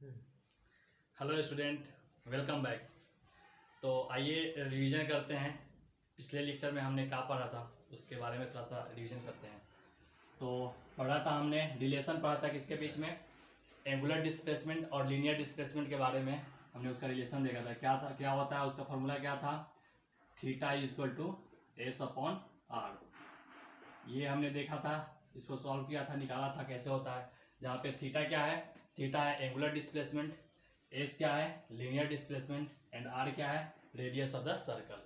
Hello student, welcome back. तो आइए revision करते हैं। पिछले लेक्चर में हमने क्या पढ़ा था उसके बारे में थोड़ा सा रिवीजन करते हैं। तो पढ़ा था हमने, रिलेशन पढ़ा था किसके बीच में, एंगुलर डिस्प्लेसमेंट और लीनियर डिस्प्लेसमेंट के बारे में हमने उसका रिलेशन देखा था। क्या था, क्या होता है, उसका फॉर्मूला क्या था, theta is equal to S upon R. ये हमने देखा था, इसको सॉल्व किया था, निकाला था कैसे होता है। जहाँ पे थीटा क्या है, थीटा है एंगुलर डिस्प्लेसमेंट, एस क्या है लीनियर डिस्प्लेसमेंट एंड आर क्या है रेडियस ऑफ द सर्कल।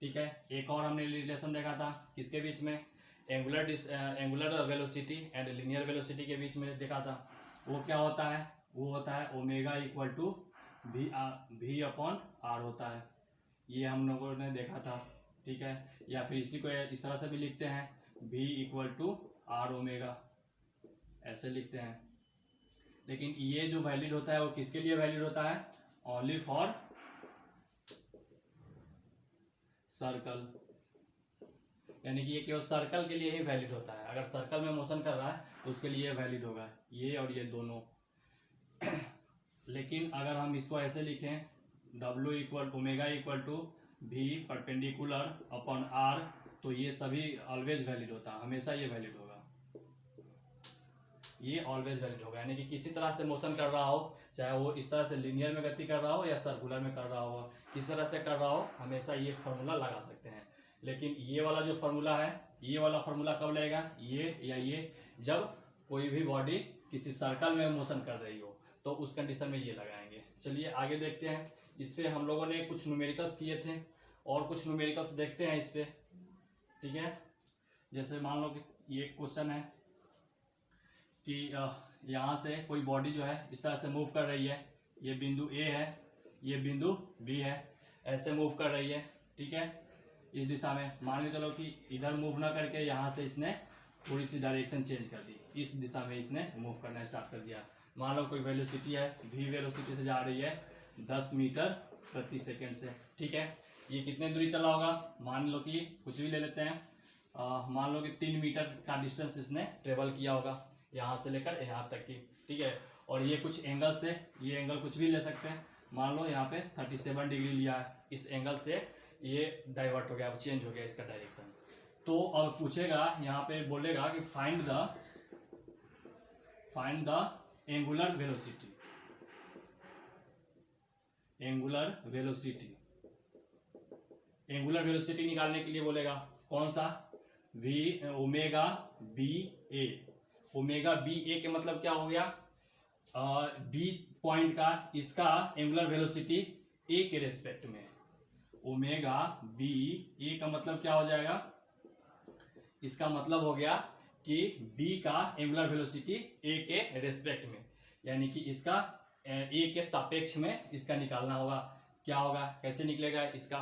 ठीक है, एक और हमने रिलेशन देखा था किसके बीच में, angular velocity and linear velocity के बीच में देखा था। वो क्या होता है, वो होता है omega equal to V upon R होता है। ये हम लोगों ने देखा था। ठीक है, या फिर इसी को इस तरह से भी लिखते हैं, v equal to R omega, ऐसे लिखते हैं। लेकिन ये जो वैलिड होता है वो किसके लिए वैलिड होता है, ओनली फॉर सर्कल, यानी कि ये केवल सर्कल के लिए ही वैलिड होता है। अगर सर्कल में मोशन कर रहा है तो उसके लिए वैलिड होगा, ये और ये दोनों। लेकिन अगर हम इसको ऐसे लिखें, W equal omega equal to V perpendicular upon R, तो ये सभी ऑलवेज वैलिड होता है, हमेशा ये वैलिड होगा, ये ऑलवेज वैलिड होगा। यानी कि किसी तरह से मोशन कर रहा हो, चाहे वो इस तरह से लीनियर में गति कर रहा हो या सर्कुलर में कर रहा हो, किस तरह से कर रहा हो, हमेशा ये फार्मूला लगा सकते हैं। लेकिन ये वाला जो फार्मूला है, ये वाला फार्मूला कब लगेगा, ये या ये, जब कोई भी बॉडी किसी सर्कल में मोशन कर रही हो, तो उस कंडीशन में ये लगाएंगे। चलिए आगे देखते हैं। इस पे हम लोगों ने कुछ न्यूमेरिकल्स किए थे और कुछ न्यूमेरिकल्स देखते हैं इस पे। ठीक है, जैसे मान लो कि ये क्वेश्चन है कि यहाँ से कोई बॉडी जो है इस तरह से मूव कर रही है, ये बिंदु ए है, ये बिंदु बी है, ऐसे मूव कर रही है। ठीक है, इस दिशा में मान के चलो कि इधर मूव ना करके यहाँ से इसने थोड़ी सी डायरेक्शन चेंज कर दी, इस दिशा में इसने मूव करना स्टार्ट कर दिया। मान लो कोई वेलोसिटी है, वी वेलोसिटी से जा रही है 10 मीटर प्रति सेकेंड से। ठीक है, ये कितने दूरी चला होगा, मान लो कि कुछ भी ले लेते हैं, मान लो कि 3 मीटर का डिस्टेंस इसने ट्रेवल किया होगा यहाँ से लेकर यहाँ तक की। ठीक है, और ये कुछ एंगल से, ये एंगल कुछ भी ले सकते हैं, मान लो यहाँ पे 37 डिग्री लिया है, इस एंगल से ये डाइवर्ट हो गया, चेंज हो गया इसका डायरेक्शन। तो अब पूछेगा, यहाँ पे बोलेगा कि find the angular velocity, angular velocity, angular velocity निकालने के लिए बोलेगा कौन सा, V omega B A. Omega B A के मतलब क्या हो गया, बी पॉइंट का इसका एंगुलर वेलोसिटी ए के रेस्पेक्ट में, ओमेगा बी ए का मतलब क्या हो जाएगा, इसका मतलब हो गया कि बी का एंगुलर वेलोसिटी ए के रेस्पेक्ट में, यानी कि इसका ए के सापेक्ष में इसका निकालना होगा। क्या होगा, कैसे निकलेगा इसका,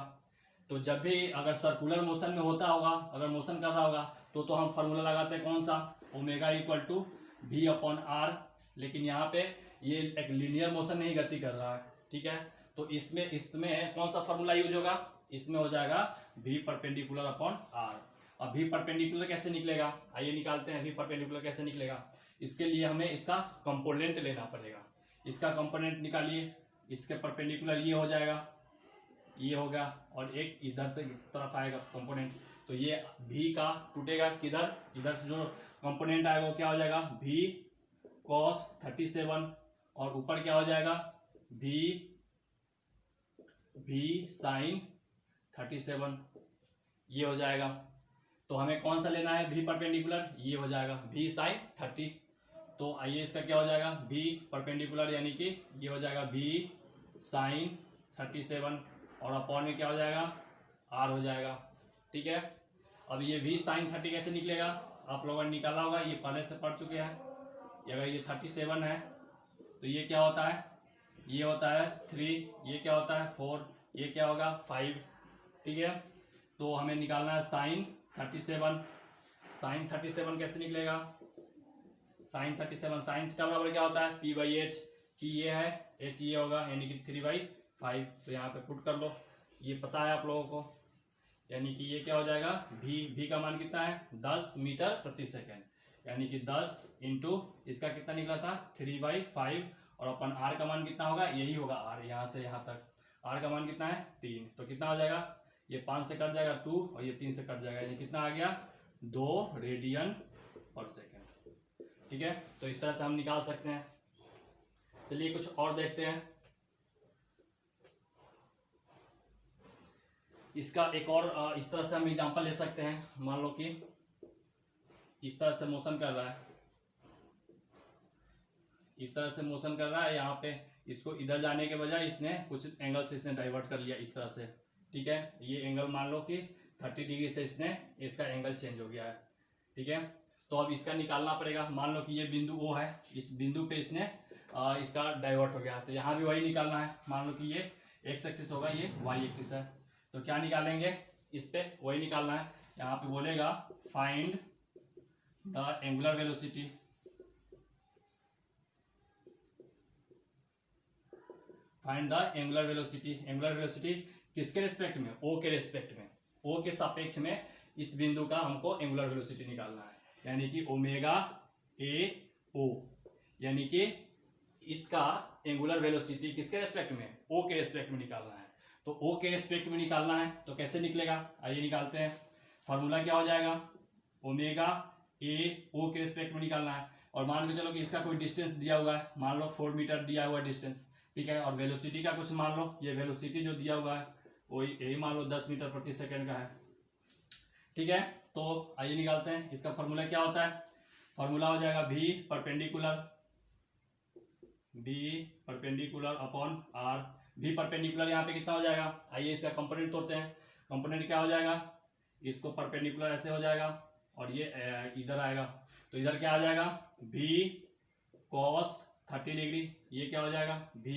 तो जब भी अगर सर्कुलर मोशन में होता होगा, अगर मोशन कर रहा होगा तो हम फार्मूला लगाते हैं कौन सा, omega equal to V upon R. लेकिन यहाँ पे ये एक लीनियर मोशन में ही गति कर रहा है। ठीक है, तो इसमें कौन सा फार्मूला यूज होगा, इसमें हो जाएगा वी परपेंडिकुलर अपॉन आर। अब वी परपेंडिकुलर कैसे निकलेगा, आइए निकालते हैं वी परपेंडिकुलर कैसे निकलेगा। इसके लिए हमें इसका कंपोनेंट लेना पड़ेगा। इसका कंपोनेंट निकालिए, इसके परपेंडिकुलर ये हो जाएगा, ये होगा, और एक इधर से तरफ आएगा कंपोनेंट, तो ये भी का टूटेगा किधर, इधर से जो कंपोनेंट आएगा वो क्या हो जाएगा, भी कॉस 37, और ऊपर क्या हो जाएगा, भी साइन 37, ये हो जाएगा। तो हमें कौन सा लेना है, भी परपेंडिकुलर, ये हो जाएगा भी साइन 30। तो आइए इसका क्या हो जाएगा, भी परपेंडिकुलर यानी कि ये हो जाएगा भी साइन 37, और अपॉन में क्या हो जाएगा, आर हो जाएगा। ठीक है, अब ये भी साइन 30 कैसे निकलेगा, आप लोगों ने निकाला होगा, ये पहले से पढ़ चुके हैं। अगर ये 37 है तो ये क्या होता है, ये होता है 3, ये क्या होता है 4, ये क्या होगा 5। ठीक है, तो हमें निकालना है साइन 37। साइन 37 कैसे निकलेगा, साइन 37, साइन थीटा बराबर क्या होता है, p/h, p ये है, h ये होगा, यानी कि 3/5। तो यहाँ पे पुट कर लो, ये पता है आप लोगों को, यानी कि ये क्या हो जाएगा, v का मान कितना है 10 मीटर प्रति सेकेंड, यानी कि 10 इंटू इसका कितना निकला था 3/5, और अपन आर का मान कितना होगा, यही होगा आर, यहाँ से यहाँ तक आर का मान कितना है 3, तो कितना हो जाएगा, ये 5 से कट जाएगा 2 और ये 3 से कट जाएगा, ये कितना आ गया 2 रेडियन पर सेकेंड। ठीक है, तो इस तरह से हम निकाल सकते हैं। चलिए कुछ और देखते हैं। इसका एक और इस तरह से हम एग्जांपल ले सकते हैं। मान लो कि इस तरह से मोशन कर रहा है, इस तरह से मोशन कर रहा है, यहाँ पे इसको इधर जाने के बजाय इसने कुछ एंगल से इसने डाइवर्ट कर लिया इस तरह से। ठीक है, ये एंगल मान लो कि 30 डिग्री से इसने इसका एंगल चेंज हो गया है। ठीक है, तो अब इसका निकालना पड़ेगा। मान लो कि ये बिंदु ओ है, इस बिंदु पे इसने इसका डाइवर्ट हो गया, तो यहाँ भी वही निकालना है। मान लो कि ये एक्स एक्सिस होगा, ये वाई एक्सिस है, तो क्या निकालेंगे, इस पे वही निकालना है। यहाँ पे बोलेगा find the angular velocity, find the angular velocity. Angular velocity किसके रेस्पेक्ट में, ओ के रेस्पेक्ट में, ओ के सापेक्ष में इस बिंदु का हमको एंगुलर वेलोसिटी निकालना है, यानी कि ओमेगा ए ओ, यानी कि इसका एंगुलर वेलोसिटी किसके रेस्पेक्ट में, ओ के रेस्पेक्ट में निकालना है। तो ओ के रेस्पेक्ट में निकालना है तो कैसे निकलेगा, आइए निकालते हैं। फॉर्मूला क्या हो जाएगा, ओमेगा ए ओ के रेस्पेक्ट में निकालना है। और मान के चलो कि इसका कोई डिस्टेंस दिया हुआ है, मान लो 4 मीटर दिया हुआ है डिस्टेंस। ठीक है, और वेलोसिटी का कुछ मान लो, ये वेलोसिटी जो दिया हुआ है वो यही मान लो 10 मीटर प्रति सेकेंड का है। ठीक है, तो आइए निकालते हैं। इसका फॉर्मूला क्या होता है, फॉर्मूला हो जाएगा v perpendicular upon R. v perpendicular यहाँ पे कितना हो जाएगा, आइए इसका कंपोनेंट तोड़ते हैं। कंपोनेंट क्या हो जाएगा, इसको परपेंडिकुलर ऐसे हो जाएगा और ये इधर आएगा, तो इधर क्या आ जाएगा v cos 30 डिग्री, ये क्या हो जाएगा v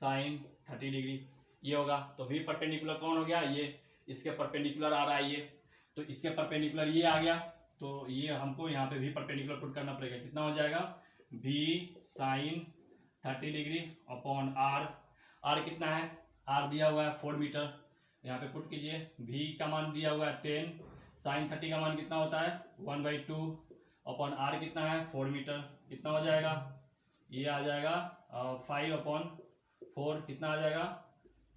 sin 30 डिग्री, ये होगा। तो v परपेंडिकुलर कौन हो गया, ये इसके परपेंडिकुलर आ रहा है ये, तो इसके परपेंडिकुलर ये आ गया, तो ये हमको यहाँ पे v परपेंडिकुलर पुट करना पड़ेगा। कितना हो जाएगा v sin 30 degree upon R. R कितना है, आर दिया हुआ है 4 मीटर, यहाँ पे पुट कीजिए। v का मान दिया हुआ है 10, sin 30 का मान कितना होता है 1/2 अपॉन आर कितना है 4 मीटर, कितना हो जाएगा, ये आ जाएगा 5/4, कितना आ जाएगा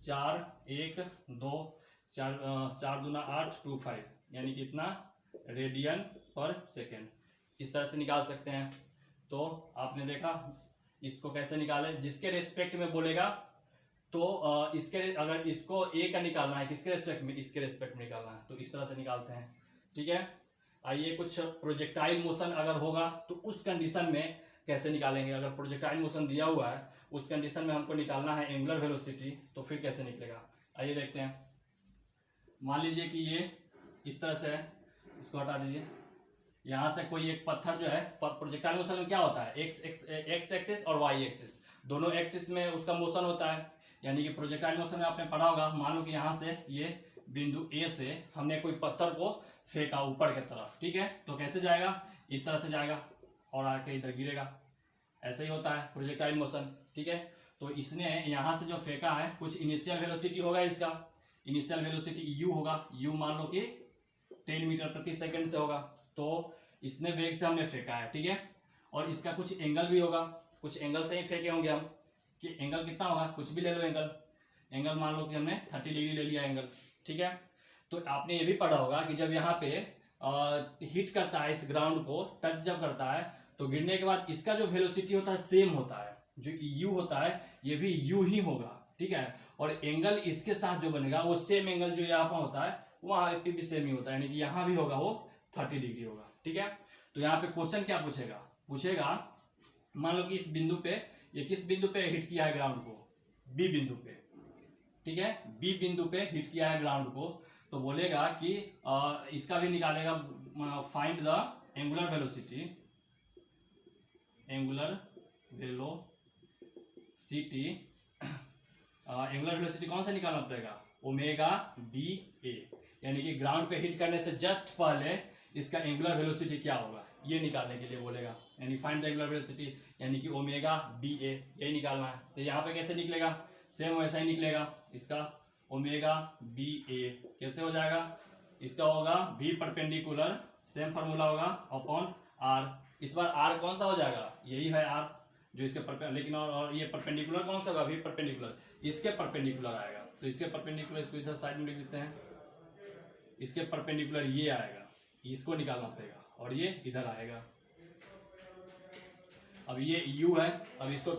4 1 2 4 दूना 8 2 5, यानी कि इतना रेडियन पर सेकेंड। इस तरह से निकाल सकते हैं। तो आपने देखा इसको कैसे निकाले, जिसके रेस्पेक्ट में बोलेगा तो इसके, अगर इसको ए का निकालना है किसके रेस्पेक्ट में, इसके रेस्पेक्ट में निकालना है, तो इस तरह से निकालते हैं। ठीक है, आइए कुछ प्रोजेक्टाइल मोशन अगर होगा तो उस कंडीशन में कैसे निकालेंगे। अगर प्रोजेक्टाइल मोशन दिया हुआ है उस कंडीशन में हमको निकालना है एंगुलर वेलोसिटी, तो फिर कैसे निकलेगा, आइए देखते हैं। मान लीजिए कि ये इस तरह से है, इसको हटा दीजिए। यहाँ से कोई एक पत्थर जो है, प्रोजेक्टाइल मोशन में क्या होता है एक्स एक्सिस और वाई एक्सिस, दोनों एक्सिस में उसका मोशन होता है। यानी कि प्रोजेक्टाइल मोशन में आपने पढ़ा होगा, मान लो कि यहाँ से ये बिंदु ए से हमने कोई पत्थर को फेंका ऊपर की तरफ। ठीक है, तो कैसे जाएगा, इस तरह से जाएगा और आके इधर गिरेगा, ऐसे ही होता है प्रोजेक्टाइल मोशन। ठीक है, तो इसने यहाँ से जो फेंका है कुछ इनिशियल वेलोसिटी होगा, इसका इनिशियल वेलोसिटी u होगा, u मान लो कि 10 मीटर प्रति सेकंड से होगा, तो इसने वेग से हमने फेंका है। ठीक है, और इसका कुछ एंगल भी होगा, कुछ एंगल से ही फेंके होंगे हम, कि एंगल कितना होगा, कुछ भी ले लो एंगल, एंगल मान लो कि हमने 30 डिग्री ले लिया एंगल। ठीक है, तो आपने ये भी पढ़ा होगा कि जब यहाँ पे हिट करता है इस ग्राउंड को, टच जब करता है तो गिरने के बाद इसका जो वेलोसिटी होता है सेम होता है, जो u होता है ये भी u ही होगा। ठीक है, और एंगल इसके साथ जो बनेगा वो सेम एंगल जो यहाँ पर होता है वहां पे भी सेम ही होता है, यानी कि यहाँ भी होगा वो 30 डिग्री होगा। ठीक है, तो यहाँ पे क्वेश्चन क्या पूछेगा, मान लो कि इस बिंदु पे, ये किस बिंदु पे हिट किया है ग्राउंड को, बी बिंदु पे। ठीक है, बी बिंदु पे हिट किया है ग्राउंड को, तो बोलेगा कि इसका भी निकालेगा, find the angular velocity, angular velocity कौन सा निकालना पड़ेगा, ओमेगा बी ए, यानी कि ग्राउंड पे हिट करने से जस्ट पहले इसका एंगुलर वेलोसिटी क्या होगा ये निकालने के लिए बोलेगा, यानी फाइंड द एंगुलर वेलोसिटी, यानी कि ओमेगा बी ए, यही निकालना है। तो यहाँ पे कैसे निकलेगा, सेम वैसा ही निकलेगा, इसका ओमेगा बी ए कैसे हो जाएगा, इसका होगा v परपेंडिकुलर, सेम फार्मूला होगा अपॉन आर। इस बार आर कौन सा हो जाएगा, यही है आर, जो इसके लेकिन और ये परपेंडिकुलर कौन सा होगा, अभी परपेंडिकुलर इसके परपेंडिकुलर आएगा। तो इसके परपेंडिकुलर इसको इधर साइड में लिख देते हैं, इसके परपेंडिकुलर ये आएगा, इसको निकालना पड़ेगा और ये इधर आएगा। अब ये u है, अब इसको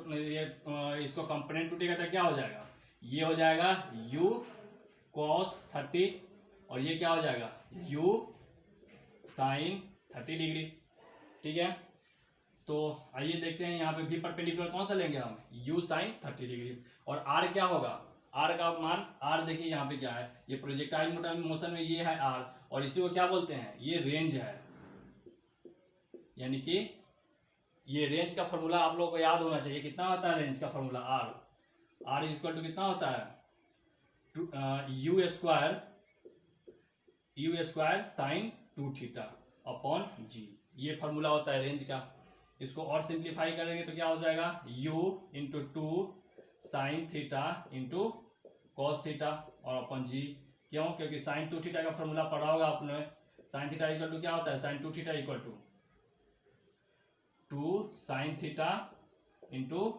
कंपोनेंट टूटेगा तो क्या हो जाएगा, ये हो जाएगा u cos 30 और ये क्या हो जाएगा u sin 30 डिग्री। ठीक है, तो आइए देखते हैं यहाँ पे भी परपेंडिकुलर कौन सा लेंगे हम, u sin 30 डिग्री। और r क्या होगा, r का मान, r देखिए यहाँ पे क्या है, ये प्रोजेक्टाइल मोशन में ये है r, और इसी को क्या बोलते हैं, ये रेंज है। यानी कि ये रेंज का फॉर्मूला आप लोगों को याद होना चाहिए, कितना होता है रेंज का फॉर्मूला, r इक्वल टू कितना होता है, u square sine 2 theta upon g, ये फॉर्मूला होता है रेंज का। इसको और सिंप्लीफाई करेंगे तो क्या हो जाएगा, u into 2 sine theta into cos theta और अपॉन g। क्यों, क्योंकि साइन 2 थीटा का फॉर्मूला पढ़ा होगा आपने, साइन थीटा इक्वल टू क्या होता है, sine 2 theta equal to 2 sine theta into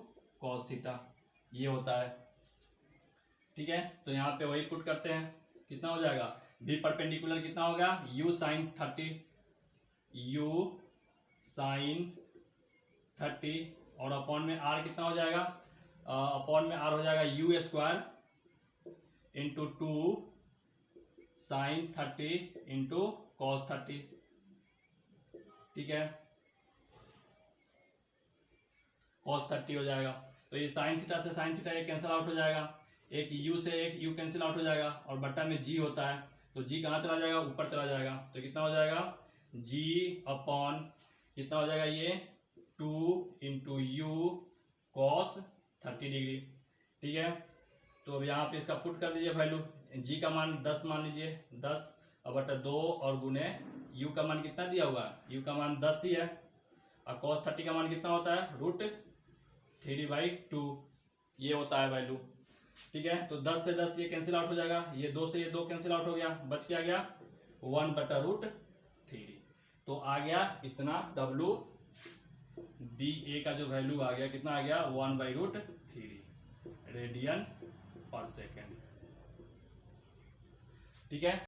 cos theta, ये होता है। ठीक है, तो यहाँ पे वही पुट करते हैं, कितना हो जाएगा, भी परपेंडिकुलर कितना होगा, u साइन 30 और अपॉन में r कितना हो जाएगा, अपॉन में r हो जाएगा u square into 2 sine 30 into cos 30। ठीक है, cos 30 हो जाएगा, तो ये साइन थीटा से साइन थीटा ये कैंसिल आउट हो जाएगा, एक u से एक u कैंसिल आउट हो जाएगा, और बट्टा में g होता है, तो g कहाँ चला जाएगा, ऊपर चला जाएगा। तो कितना हो जाएगा, g अपॉन कितना हो जाएगा, ये 2 इंटू u कॉस 30 डिग्री। ठीक है, तो अब यहाँ पे इसका पुट कर दीजिए वैल्यू, g का मान 10 मान लीजिए, 10 और बटा 2 और गुने u का मान कितना दिया हुआ है, u का मान 10 ही है, और cos 30 का मान कितना होता है, √3/2, ये होता है वैल्यू। ठीक है, तो 10 से 10 ये कैंसिल आउट हो जाएगा, ये 2 से ये 2 कैंसिल आउट हो गया, बच क्या गया 1/√3। तो आ गया इतना WBA का जो वैल्यू आ गया, कितना आ गया 1/√3 रेडियन पर सेकेंड। ठीक है।